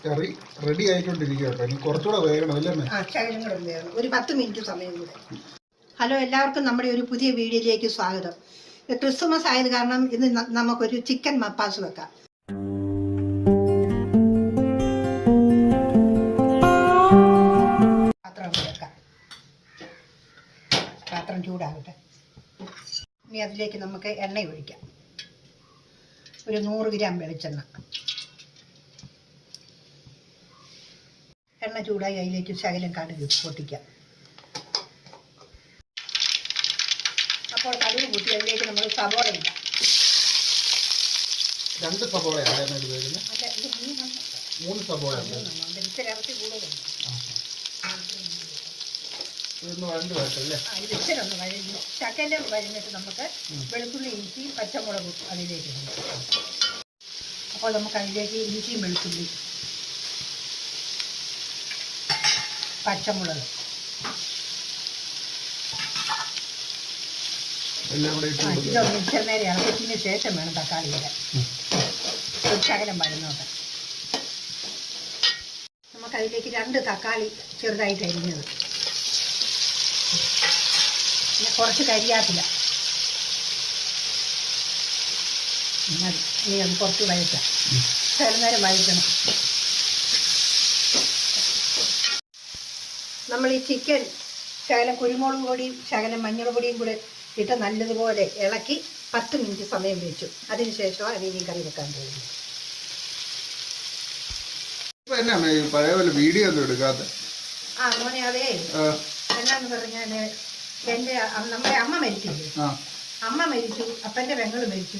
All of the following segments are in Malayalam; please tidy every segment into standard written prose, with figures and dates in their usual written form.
കറി റെഡി ആയിക്കൊണ്ടിരിക്കുകയാണ്. ഇനി കുറച്ചുകൂടെ വേഗണം അല്ലേ? ഒരു 10 മിനിറ്റ് സമയം കൂടെ. ഹലോ, എല്ലാവർക്കും നമ്മുടെ ഒരു പുതിയ വീഡിയോയിലേക്ക് സ്വാഗതം. ക്രിസ്മസ് ആയത് കാരണം ഇന്ന് നമുക്കൊരു ചിക്കൻ മപ്പാസ് വെക്കാം. പാത്രം ചൂടാകട്ടെ. ഇനി അതിലേക്ക് നമുക്ക് എണ്ണ ഒഴിക്കാം. ഒരു 100 ഗ്രാം വെളിച്ചെണ്ണ. എണ്ണ ചൂടായി അതിലേക്ക് ശകലം കടുക് പൊട്ടിക്കാം. അപ്പോൾ കടുക് പൊട്ടി അതിലേക്ക് നമ്മൾ സവോള ഇടാം. 2 സവോളയാണ് എടുക്കുന്നത്. അല്ല, ഇത് 3 സവോള ഇറച്ചി കൂടുതലുണ്ട്. ഇതൊന്ന് വഴണ്ട് വരട്ടല്ലേ? ഇത് ഇച്ചിരി ഒന്ന് വഴഞ്ഞു ശകലം വഴഞ്ഞിട്ട് നമുക്ക് വെളുത്തുള്ളി ഇഞ്ചിയും പച്ചമുളകും അതിലേക്ക് ഇടും. അപ്പോൾ നമുക്ക് അതിലേക്ക് ഇഞ്ചിയും വെളുത്തുള്ളി പച്ചമുളക് ഇതൊന്ന് ഇച്ചിരി നേരം ഇളക്കിയതിന് ശേഷം വേണം തക്കാളി ഇടാൻ. ഒരു ശകലം വഴന്നോട്ടെ. നമുക്കതിലേക്ക് 2 തക്കാളി ചെറുതായിട്ട് അരിഞ്ഞത്, പിന്നെ കുറച്ച് കരിയാപ്പില മതി. ഇനി അത് കുറച്ച് വഴറ്റാം. ചില നേരം വഴറ്റണം. നമ്മൾ ഈ ചിക്കൻ ശകലം കുരുമുളക് പൊടിയും ശകലം മഞ്ഞൾ പൊടിയും കൂടെ ഇട്ട് നല്ലതുപോലെ ഇളക്കി 10 മിനിറ്റ് സമയം വെച്ചു. അതിനുശേഷമാണ് അത് ഇനി കറി വെക്കാൻ പോകുന്നത്. പഴയ പോലെ വീഡിയോ ഒന്നും എടുക്കാത്ത മോനെ, അതേ എന്നാന്ന് പറഞ്ഞാൽ നമ്മുടെ അമ്മ മരിച്ചില്ലേ? അമ്മ മരിച്ചു, അപ്പൻ്റെ പെങ്ങള് മരിച്ചു,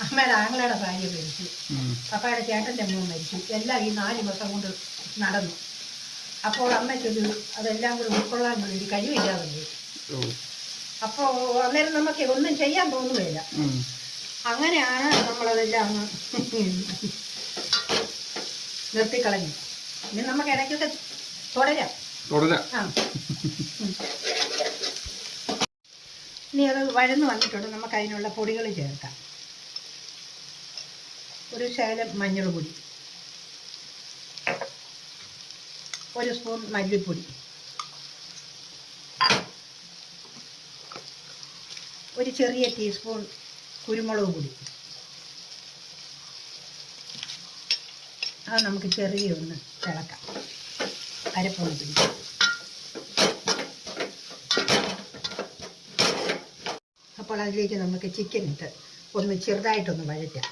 അമ്മയുടെ ആങ്ങളയുടെ ഭാര്യ മരിച്ചു, പപ്പയുടെ ചേട്ടൻ്റെ അമ്മ മരിച്ചു. എല്ലാം ഈ 4 ദിവസം കൊണ്ട് നടന്നു. അപ്പോൾ അമ്മയ്ക്കൊരു അതെല്ലാം കൂടെ ഉൾക്കൊള്ളാൻ വേണ്ടി കഴിവില്ലാതെ. അപ്പോൾ അന്നേരം നമുക്ക് ഒന്നും ചെയ്യാൻ തോന്നുകയില്ല. അങ്ങനെയാണ് നമ്മളതെല്ലാം നിർത്തിക്കളഞ്ഞു. ഇനി നമുക്ക് ഇടയ്ക്കൊക്കെ തുടരാം. ഇനി അത് വഴന്ന് വന്നിട്ടുണ്ട്. നമുക്ക് അതിനുള്ള പൊടികൾ ചേർക്കാം. ഒരു ശകലം മഞ്ഞൾ പൊടി, 1 സ്പൂൺ മല്ലിപ്പൊടി, 1 ചെറിയ ടീസ്പൂൺ കുരുമുളക് പൊടി. അത് നമുക്ക് ചെറിയ ഒന്ന് ഇളക്കാം. അരപ്പൊന്ന് പിടിക്കാം. അപ്പോൾ അതിലേക്ക് നമുക്ക് ചിക്കൻ ഇട്ട് ഒന്ന് ചെറുതായിട്ടൊന്ന് വഴറ്റാം.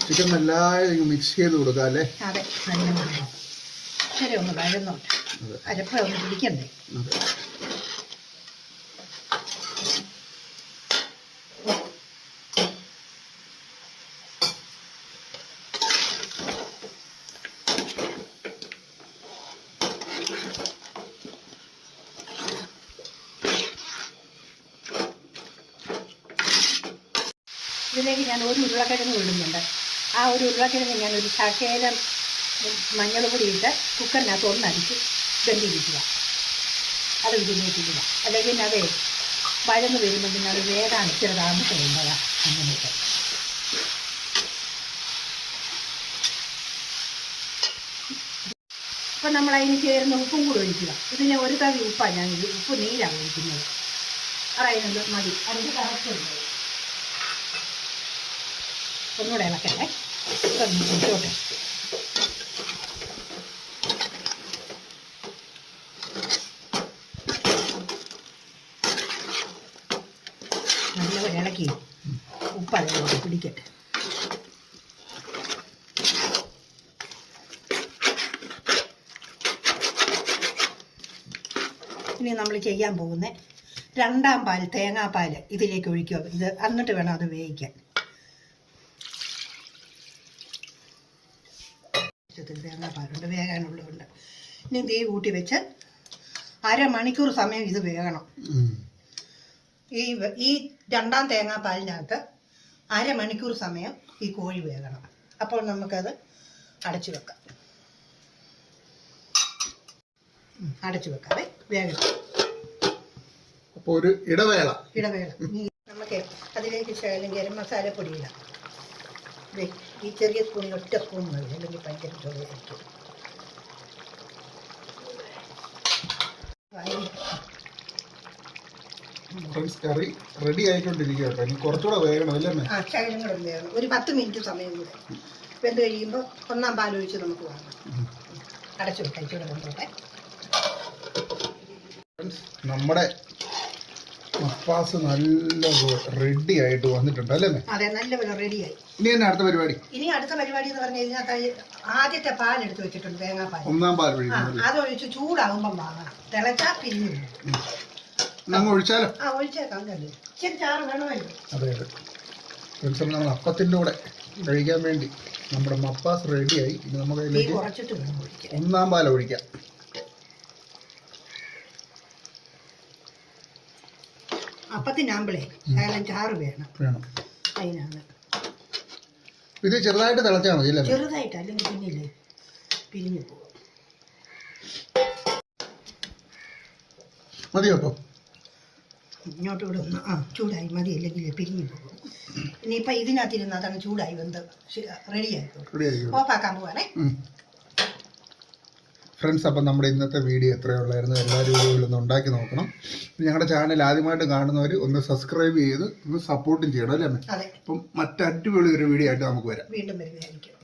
ചിക്കൻ നല്ലതായി മിക്സ് ചെയ്ത് കൊടുക്കാം അല്ലേ? അതെ, ശരി. ഒന്ന് വഴന്നോട്ടെ. അരപ്പ ഒന്ന് പിടിക്കണ്ടേ? ഇതിലേക്ക് ഞാൻ 1 ഉരുളക്കിഴങ്ങ് ഇടുന്നുണ്ട്. ആ 1 ഉരുളക്കിഴങ്ങ് ഞാൻ ഒരു ശകലം മഞ്ഞൾ പൊടി ഇട്ട് കുക്കറിനകത്ത് ഒന്നടിച്ച് വെന്തിരിക്കുക. അത് ഇതിലേക്ക് ഇടുക. അല്ലെങ്കിൽ അത് വഴന്ന് വരുമ്പോൾ പിന്നെ അത് വേഗം ഇച്ചിരി താമസം ഉള്ളതാണ്. അങ്ങനെയൊക്കെ അപ്പം നമ്മൾ അതിന് ചേരുന്ന ഉപ്പും കൂടെ ഒഴിക്കുക. ഇതിന് 1 തവി ഉപ്പാണ് ഞാൻ ഉപ്പ് നീരാണ് ഒഴിക്കുന്നത്. അറിയുന്നത് മതി. അതിൻ്റെ കറക്റ്റുണ്ട്. ഒന്നുകൂടെ ഇളക്കട്ടെ. ഇട്ടോട്ടെ. നല്ലപോലെ ഇളക്കി ഉപ്പ് അതിലോട്ട് പിടിക്കട്ടെ. ഇനി നമ്മൾ ചെയ്യാൻ പോകുന്ന 2ാം പാൽ, തേങ്ങാപ്പാൽ ഇതിലേക്ക് ഒഴിക്കുക. ഇത് എന്നിട്ട് വേണം അത് വേവിക്കാൻ. തേങ്ങാപ്പാലുണ്ട്, വേകാനുള്ളതുണ്ട്. ഇനി തീ കൂട്ടി വെച്ച് 1/2 മണിക്കൂർ സമയം ഇത് വേകണം. ഈ 2ാം തേങ്ങാപ്പാലിനകത്ത് 1/2 മണിക്കൂർ സമയം ഈ കോഴി വേകണം. അപ്പോൾ നമുക്കത് അടച്ചു വെക്കാം. അടച്ചു വെക്കാതെ വേഗം അപ്പോൾ ഒരു ഇടവേള. ഇനി നമുക്ക് അതിലേക്ക് ശകലം ഗരം മസാല പൊടി ഇടാം. ഈ ചെറിയ സ്പൂണിൽ ഒറ്റ സ്പൂൺ മതി, അല്ലെങ്കിൽ ഭയങ്കര ചുവയായിരിക്കും. ഫ്രണ്ട്സ്, കറി റെഡി ആയിക്കൊണ്ടിരിക്കുക കേട്ടോ. ഇനി കുറച്ചുകൂടെ വേഗണം അല്ലേ? ആ, ശകലം കൂടെ വേണം. ഒരു 10 മിനിറ്റ് സമയം കൂടെ വെന്ത് കഴിയുമ്പോൾ 1-ാം പാലൊഴിച്ച് നമുക്ക് വാങ്ങാം. അടച്ചു വെക്കാം, ഇച്ചിരി വെന്തോട്ടെ. നമ്മുടെ മപ്പാസ് നല്ല റെഡി ആയിട്ട് വന്നിട്ടുണ്ട് അല്ലേ? അതെ, നല്ലപോലെ റെഡിയായി. ഇനി തന്നെ അടുത്ത പരിപാടി. ഇനി അടുത്ത പരിപാടി എന്ന് പറഞ്ഞു കഴിഞ്ഞാൽ ആദ്യത്തെ പാൽ എടുത്ത് വെച്ചിട്ടുണ്ട്, തേങ്ങാപ്പാൽ. 1-ാം പാൽ ഒഴിക്കണം. അതൊഴിച്ച് ചൂടാകുമ്പം വാങ്ങണം. തിളച്ചാ പിരിഞ്ഞു. നമ്മൾ ഒഴിച്ചാലോ? ആ, ഒഴിച്ചേക്കാം. കണ്ടു ഇച്ചിരി ചാറ് വേണമല്ലോ. അതെ അതെ ഫ്രണ്ട്സ്, നമ്മൾ അപ്പത്തിൻ്റെ കൂടെ കഴിക്കാൻ വേണ്ടി നമ്മുടെ മപ്പാസ് റെഡിയായി. ഇനി നമുക്ക് അതിലേക്ക് കുറച്ചിട്ട് വേണം ഒഴിക്കാൻ. 1-ാം പാൽ ഒഴിക്കാം. അപ്പത്തിനാകുമ്പോഴേ ശകലം ചാറ് വേണം. അതിനാണ് ഇത് ചെറുതായിട്ട് തിളച്ചാൽ മതി അല്ലേ? ചെറുതായിട്ട്, അല്ലെങ്കിൽ പിന്നില്ലേ പിരിഞ്ഞു പോകും. മതിയോ? അപ്പോൾ ഇങ്ങോട്ട് ഇവിടെ ഒന്ന് ചൂടായി മതി, അല്ലെങ്കിൽ പിരിഞ്ഞു പോകും. ഇനിയിപ്പോൾ ഇതിനകത്തിരുന്ന് അതാണ് ചൂടായി വെന്ത് റെഡിയായി. ഓഫാക്കാൻ പോവാണേ ഫ്രണ്ട്സ്. അപ്പം നമ്മുടെ ഇന്നത്തെ വീഡിയോ എത്രയുള്ളായിരുന്നു. എല്ലാവരും വീഡിയോയിലൊന്ന് ഉണ്ടാക്കി നോക്കണം. ഞങ്ങളുടെ ചാനൽ ആദ്യമായിട്ട് കാണുന്നവർ ഒന്ന് സബ്സ്ക്രൈബ് ചെയ്ത് ഒന്ന് സപ്പോർട്ടും ചെയ്യണം അല്ലേ? അതെ. അപ്പം മറ്റടിപൊളി ഒരു വീഡിയോ ആയിട്ട് നമുക്ക് വരാം. വീണ്ടും വരുന്നതായിരിക്കും.